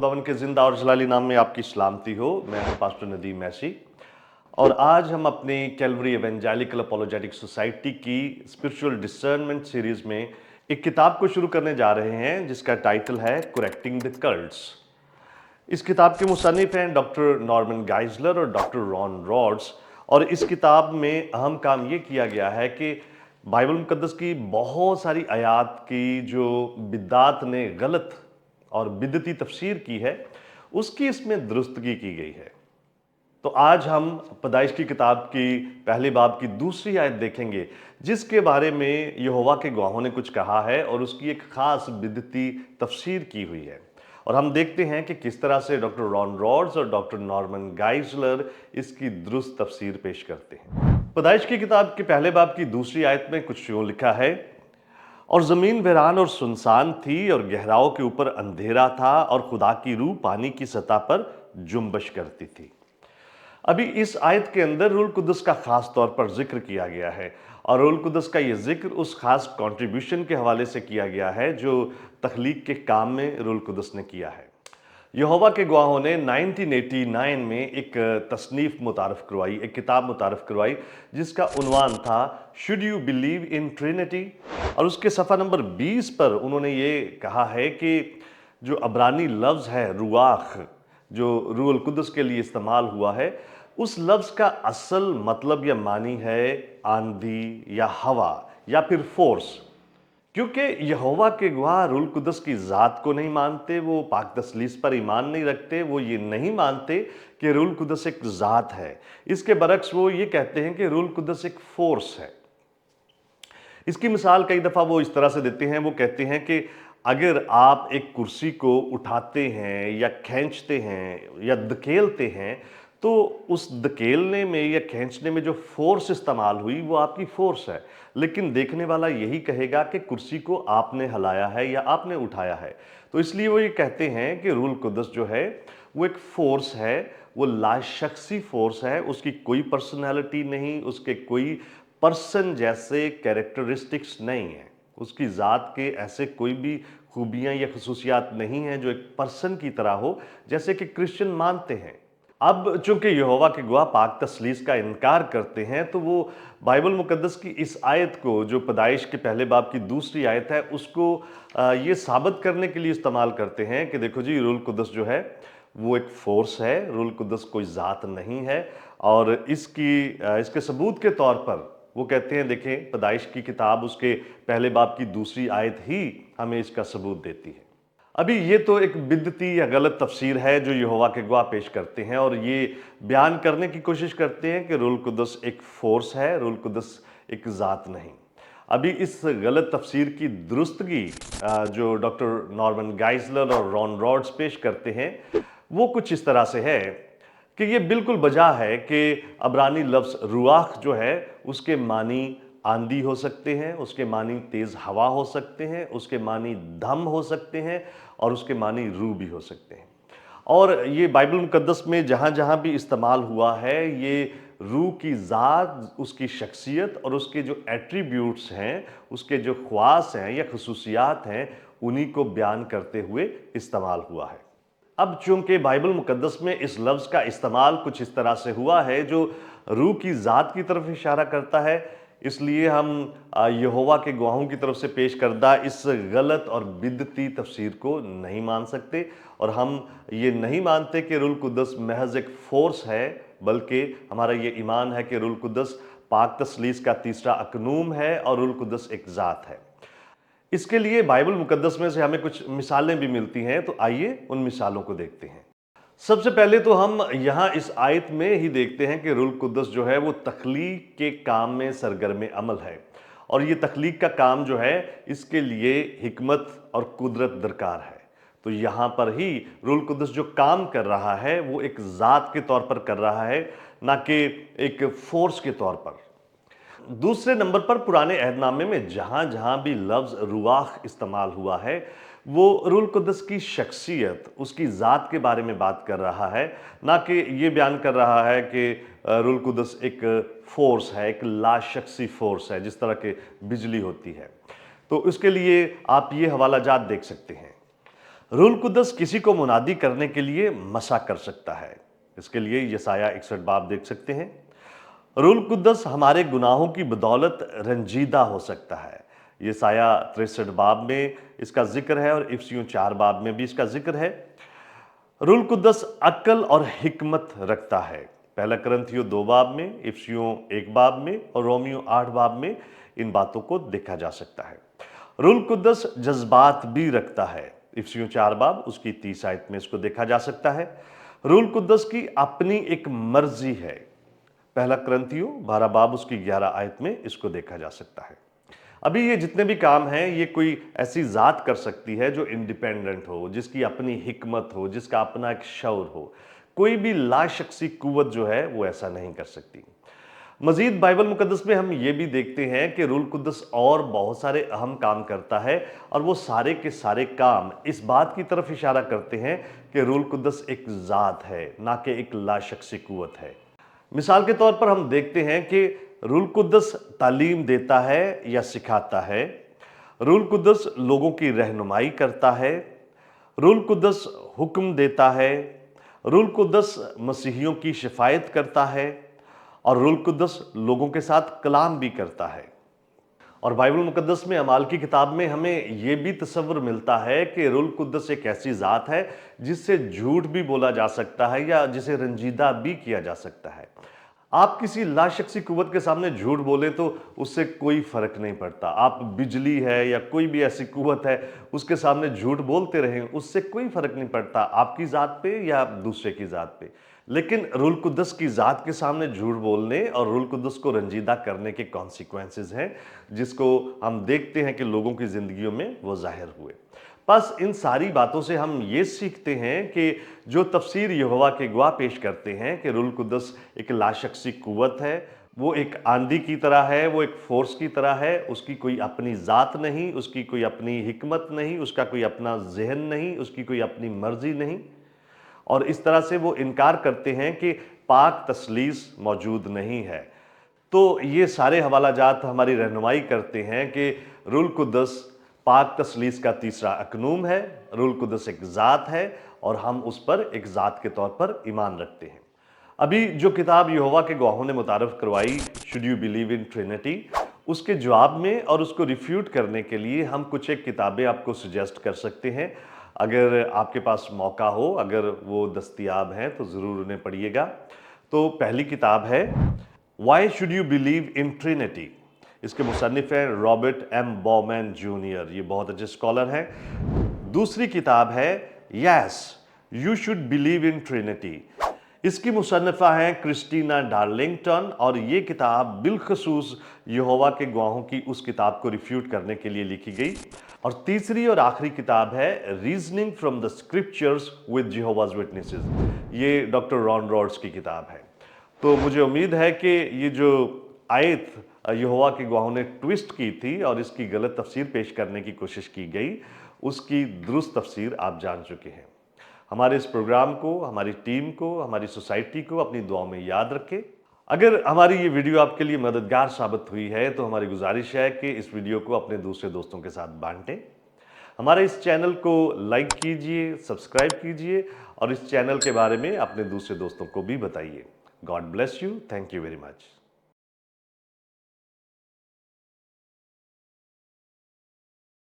खुदावन के जिंदा और जलाली नाम में आपकी सलामती हो। मैं हूं पास्टर नदीम मैसी और आज हम अपनी कैलवरी एवेंजेलिकल अपोलोजेटिक सोसाइटी की स्पिरिचुअल डिसर्नमेंट सीरीज में एक किताब को शुरू करने जा रहे हैं जिसका टाइटल है करेक्टिंग द कल्ट्स। इस किताब के मुसन्निफ हैं डॉक्टर नॉर्मन गाइजलर और डॉक्टर रॉन रॉड्स। और इस किताब में अहम काम ये किया गया है कि बाइबल मुकद्दस की बहुत सारी आयात की जो बिद्दात ने गलत और बिदती तफसीर की है उसकी इसमें दुरुस्तगी की गई है। तो आज हम पैदाइश की किताब की पहले बाब की दूसरी आयत देखेंगे जिसके बारे में यहोवा के गवाहों ने कुछ कहा है और उसकी एक खास बिदती तफसीर की हुई है। और हम देखते हैं कि किस तरह से डॉक्टर रॉन रॉड्स और डॉक्टर नॉर्मन गाइजलर इसकी दुरुस्त तफसीर पेश करते हैं। पैदाइश की किताब के पहले बाब की दूसरी आयत में कुछ यूं लिखा है, और जमीन वीरान और सुनसान थी और गहराओं के ऊपर अंधेरा था और खुदा की रूह पानी की सतह पर जुम्बश करती थी। अभी इस आयत के अंदर रूल कुदस का खास तौर पर जिक्र किया गया है और रूल कुदस का यह जिक्र उस खास कंट्रीब्यूशन के हवाले से किया गया है जो तख्लीक के काम में रूल कुदस ने किया है। यहोवा के गवाहों ने 1989 में एक तसनीफ मुतारफ़ करवाई, एक किताब मुतारफ़ करवाई जिसका उन्वान था should you believe in Trinity. और उसके सफ़ा नंबर 20 पर उन्होंने ये कहा है कि जो अब्रानी लफ्ज़ है रुआख, जो रूहुल कुदस के लिए इस्तेमाल हुआ है, उस लफ्ज़ का असल मतलब या मानी है आंधी या हवा या फिर फोर्स। क्योंकि यहोवा के गवाह रूहुल कुदस की ज़ात को नहीं मानते, वो पाक तसलीस पर ईमान नहीं रखते, वो ये नहीं मानते कि रूहुल कुदस एक ज़ात है। इसके बरक्स वो ये कहते हैं कि रूहुल कुदस एक फोर्स है। इसकी मिसाल कई दफ़ा वो इस तरह से देते हैं, वो कहते हैं कि अगर आप एक कुर्सी को उठाते हैं या खींचते हैं या धकेलते हैं तो उस धकेलने में या खींचने में जो फोर्स इस्तेमाल हुई वो आपकी फोर्स है, लेकिन देखने वाला यही कहेगा कि कुर्सी को आपने हिलाया है या आपने उठाया है। तो इसलिए वो ये कहते हैं कि रूहुल कुदस जो है वो एक फोर्स है, वो लाशख्सी फोर्स है, उसकी कोई पर्सनैलिटी नहीं, उसके कोई पर्सन जैसे कैरेक्टरिस्टिक्स नहीं है, उसकी ज़ात के ऐसे कोई भी खूबियाँ या खसूसियात नहीं हैं जो एक पर्सन की तरह हो जैसे कि क्रिश्चियन मानते हैं। अब चूंकि यहोवा के गवाह पाक तसलीस का इनकार करते हैं तो वो बाइबल मुकद्दस की इस आयत को जो पैदाइश के पहले बाब की दूसरी आयत है उसको ये साबित करने के लिए इस्तेमाल करते हैं कि देखो जी रूहुल कुदस जो है वो एक फोर्स है, रूहुल कुदस कोई ज़ात नहीं है। और इसके सबूत के तौर पर वो कहते हैं देखें पैदाइश की किताब उसके पहले बाब की दूसरी आयत ही हमें इसका सबूत देती है। अभी ये तो एक बिदती या गलत तफसीर है जो यहोवा के गवाह पेश करते हैं और ये बयान करने की कोशिश करते हैं कि रूहुल कुदस एक फोर्स है, रूहुल कुदस एक ज़ात नहीं। अभी इस गलत तफसीर की दुरुस्तगी जो डॉक्टर नॉर्मन गाइजलर और रॉन रॉड्स पेश करते हैं वो कुछ इस तरह से है कि ये बिल्कुल बजा है कि अब्रानी लफ्ज़ रुआख जो है उसके मानी आंधी हो सकते हैं, उसके मानी तेज़ हवा हो सकते हैं, उसके मानी दम हो सकते हैं और उसके मानी रूह भी हो सकते हैं। और ये बाइबल मुकद्दस में जहाँ जहाँ भी इस्तेमाल हुआ है ये रूह की ज़ात, उसकी शख्सियत और उसके जो एट्रीब्यूट्स हैं, उसके जो ख्वास हैं या खसूसियात हैं उन्हीं को बयान करते हुए इस्तेमाल हुआ है। अब चूंकि बाइबल मुकद्दस में इस लफ्ज़ का इस्तेमाल कुछ इस तरह से हुआ है जो रूह की ज़ात की तरफ इशारा करता है, इसलिए हम यहोवा के गवाहों की तरफ से पेश करदा इस गलत और बिदती तफसीर को नहीं मान सकते। और हम ये नहीं मानते कि रूहुल कुदस महज एक फोर्स है, बल्कि हमारा ये ईमान है कि रूहुल कुदस पाक तसलीस का तीसरा अकनूम है और रूहुल कुदस एक ज़ात है। इसके लिए बाइबल मुकद्दस में से हमें कुछ मिसालें भी मिलती हैं, तो आइए उन मिसालों को देखते हैं। सबसे पहले तो हम यहाँ इस आयत में ही देखते हैं कि रूहुल कुदस जो है वो तख्लीक के काम में सरगर्म अमल है और ये तख्लीक का काम जो है इसके लिए हिकमत और कुदरत दरकार है। तो यहाँ पर ही रूहुल कुदस जो काम कर रहा है वो एक ज़ात के तौर पर कर रहा है, ना कि एक फोर्स के तौर पर। दूसरे नंबर पर पुराने अहदनामे में जहाँ जहाँ भी लफ्ज़ रुआख इस्तेमाल हुआ है वो रूहुल कुदस की शख्सियत, उसकी ज़ात के बारे में बात कर रहा है, ना कि ये बयान कर रहा है कि रूहुल कुदस एक फोर्स है, एक लाशख्सी फोर्स है जिस तरह के बिजली होती है। तो इसके लिए आप ये हवाला जात देख सकते हैं। रूल कुद्दस किसी को मुनादी करने के लिए मसा कर सकता है। इसके लिए यसाया 61 बाब देख सकते हैं। रूल कुद्दस हमारे गुनाहों की बदौलत रंजीदा हो सकता है। यसाया 63 बाब में इसका जिक्र है और इफिसियों 4 बाब में भी इसका जिक्र है। रूल कुद्दस अक्ल और हिकमत रखता है। पहला करंथियों 2 बाब में, इफिसियों 1 बाब में और रोमियो 8 बाब में इन बातों को देखा जा सकता है। रूल कुद्दस जज्बात भी रखता है। इफिसियों 4 बाब उसकी 30 आयत में इसको देखा जा सकता है। रूल कुद्दस की अपनी एक मर्जी है। पहला करंथियों 12 बाब उसकी 11 आयत में इसको देखा जा सकता है। अभी ये जितने भी काम हैं ये कोई ऐसी ज़ात कर सकती है जो इंडिपेंडेंट हो, जिसकी अपनी हिकमत हो, जिसका अपना एक शौर हो। कोई भी लाशख्सी कुव्वत जो है वो ऐसा नहीं कर सकती। मजीद बाइबल मुकद्दस में हम ये भी देखते हैं कि रूल कुद्दस और बहुत सारे अहम काम करता है और वो सारे के सारे काम इस बात की तरफ इशारा करते हैं कि रूल कुद्दस एक ज़ात है, ना कि एक लाशख्सी कुव्वत है। मिसाल के तौर पर हम देखते हैं कि रूल कुद्दस तालीम देता है या सिखाता है। रूल कुद्दस लोगों की रहनुमाई करता है। रूल कुद्दस हुक्म देता है। रूल कुद्दस मसीहियों की शिफायत करता है और रूल कुद्दस लोगों के साथ कलाम भी करता है। और बाइबल मुकद्दस में अमाल की किताब में हमें यह भी तस्वर मिलता है कि रूल कुद्दस एक ऐसी ज़ात है जिससे झूठ भी बोला जा सकता है या जिसे रंजीदा भी किया जा सकता है। आप किसी लाशख्सी कुव्वत के सामने झूठ बोले तो उससे कोई फर्क नहीं पड़ता। आप बिजली है या कोई भी ऐसी कुव्वत है उसके सामने झूठ बोलते रहें, उससे कोई फर्क नहीं पड़ता आपकी ज़ात पे या दूसरे की ज़ात पे। लेकिन रूल कुद्दस की ज़ात के सामने झूठ बोलने और रूल कुद्दस को रंजीदा करने के कॉन्सिक्वेंसेस हैं, जिसको हम देखते हैं कि लोगों की ज़िंदगियों में वो ज़ाहिर हुए। बस इन सारी बातों से हम ये सीखते हैं कि जो तफसीर यहोवा के गवाह पेश करते हैं कि रूल कुद्दस एक लाशख्सी कुव्वत है, वो एक आंधी की तरह है, वो एक फोर्स की तरह है। उसकी कोई अपनी ज़ात नहीं, उसकी कोई अपनी हिकमत नहीं, उसका कोई अपना जहन नहीं, उसकी कोई अपनी मर्जी नहीं। और इस तरह से वो इनकार करते हैं कि पाक तसलीस मौजूद नहीं है। तो ये सारे हवाला जात हमारी रहनुमाई करते हैं कि रूल कुद्दस पाक तसलीस का तीसरा अकनूम है। रूल कुद्दस एक ज़ात है और हम उस पर एक ज़ात के तौर पर ईमान रखते हैं। अभी जो किताब यहोवा के गवाहों ने मुतारफ करवाई, should you believe in Trinity, उसके जवाब में और उसको रिफ्यूट करने के लिए हम कुछ एक किताबें आपको सजेस्ट कर सकते हैं। अगर आपके पास मौका हो, अगर वो दस्तयाब हैं तो ज़रूर उन्हें पढ़िएगा। तो पहली किताब है why should you believe in Trinity. इसके मुसन्निफ हैं रॉबर्ट एम बॉमैन जूनियर, ये बहुत अच्छे स्कॉलर हैं। दूसरी किताब है yes you should believe in Trinity. इसकी मुसन्निफा हैं क्रिस्टीना डार्लिंगटन और ये किताब बिलखसूस यहोवा के गवाहों की उस किताब को रिफ्यूट करने के लिए लिखी गई। और तीसरी और आखिरी किताब है reasoning from the scriptures with Jehovah's witnesses. ये डॉक्टर रॉन रॉड्स की किताब है। तो मुझे उम्मीद है कि ये जो आयत यहोवा के गवाहों ने ट्विस्ट की थी और इसकी गलत तफसीर पेश करने की कोशिश की गई, उसकी दुरुस्त तफसीर आप जान चुके हैं। हमारे इस प्रोग्राम को, हमारी टीम को, हमारी सोसाइटी को अपनी दुआओं में याद रखें। अगर हमारी ये वीडियो आपके लिए मददगार साबित हुई है तो हमारी गुजारिश है कि इस वीडियो को अपने दूसरे दोस्तों के साथ बांटें। हमारे इस चैनल को लाइक कीजिए, सब्सक्राइब कीजिए और इस चैनल के बारे में अपने दूसरे दोस्तों को भी बताइए। God bless you. Thank you very much.